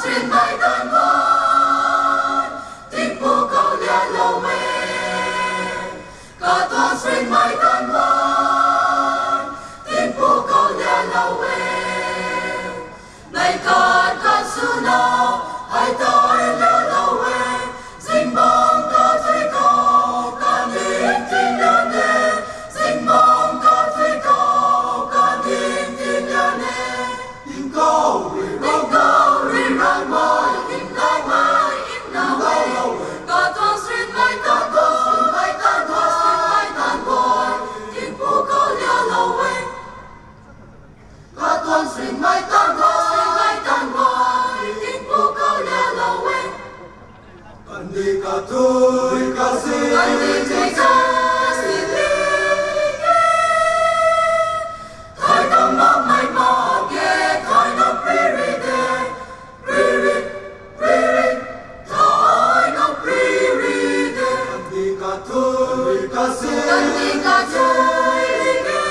xuyên mai tan quan tiếng phù cầu lia lâu mê cả toan xuyên mai tan quan tiếng phù cầu lia lâu mê này cát cát su nào hai tôi lia lâu mê dinh bóng có thấy cầu cả niềm tin nhà nê dinh bóng có thấy cầu cả niềm tin nhà nê tiếng cầu ri rang mai in đau mai in đau mai cả toan xuyên mai tan quan tiếng phù cầu lia lâu mê cả toan xuyên mai tan quan tiếng phù cầu lia lâu mê Andika tui kasih Thai tâm mong mai mong ghé thai nông riri đê Thai nông riri đê Andika tui kasih Andika tui ghé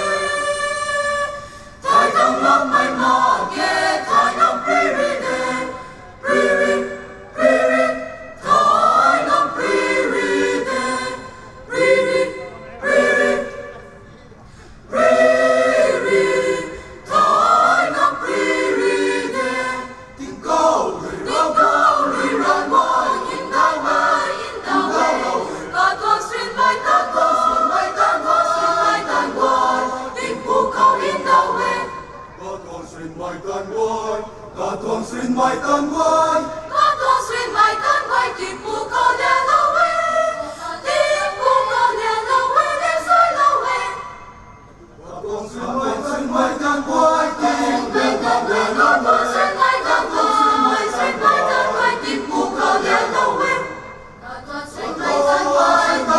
Thai tâm mong mai mong ghé thai nông riri đê Thai nông riri đê Thai nông riri đê tiếng cầu tiếng cầu ri rang mai in đau mai cả toan xuyên mai tan quan tiếng phù cầu in đau mê cả toan xuyên mai tan quan cả toan xuyên mai tan quan cả toan xuyên mai tan quan tiếng phù cầu lia lâu mê tiếng phù cầu lia lâu mê lia sai lâu mê cả toan xuyên mai tan quan tiếng cả toan xuyên mai tan quan tiếng phù cầu lia lâu mê cả toan xuyên mai tan quan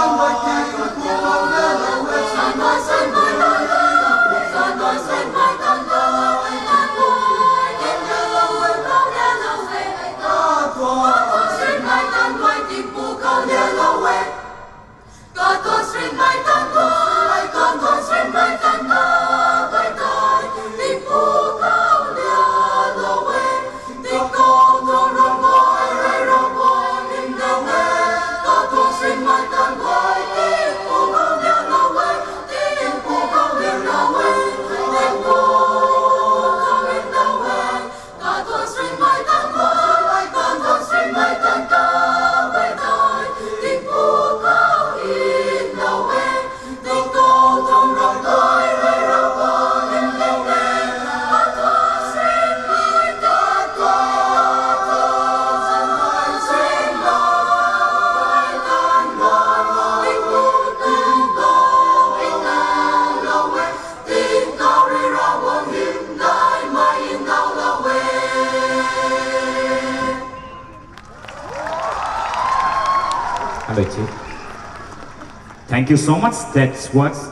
Thank you so much. That was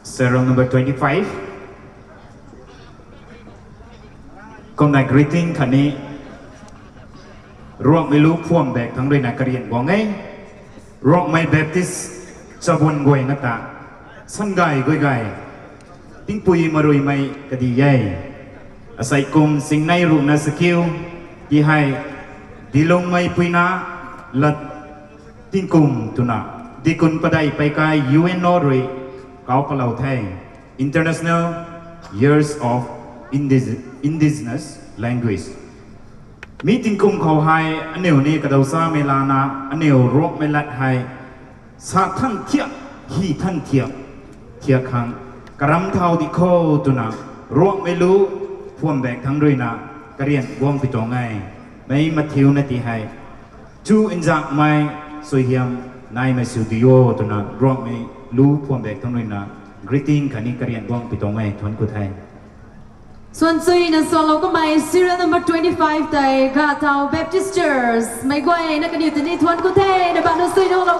serial number 25. Công đại greeting khẩn ní Rộng mấy lúc phuông bẹc thắng đôi nà cà riêng bỏ ngay Rộng mấy Baptist cho buồn quay ngắt tạ Săn gai goi gai Tiếng bùi mà rồi mày cà đi dây Asay cùng sinh nay rụng na skill Di hai Di lông mày bùi na Lật Tiếng cùng tu na Di kun paday pai kai UN Norway Cao pa lau thay International Years of Indigenous Language Meeting cùng khẩu hai anh nêu ni cả đầu xa mê la na anh nêu rộng mê lạch hai sa thân thiệt hi thân thiệt kháng cả rắm thao đi khô tu na rộng mê lú phuông bẹc thắng rồi na cả riêng buông bị tổ ngay mấy mặt thiếu na tí hai chú in dạng mai xôi hiểm nai mai siêu diyo tu na rộng mê lú phuông bẹc thắng rồi na greeting khả ni cả riêng buông bị tổ ngay thuần của thầy Xuân Suy na solo của mày serial number 25 tại Gà Tàu Baptist Church. Mày quay na cái điều tình ý thuần của thầy để bạn được suy đâu lâu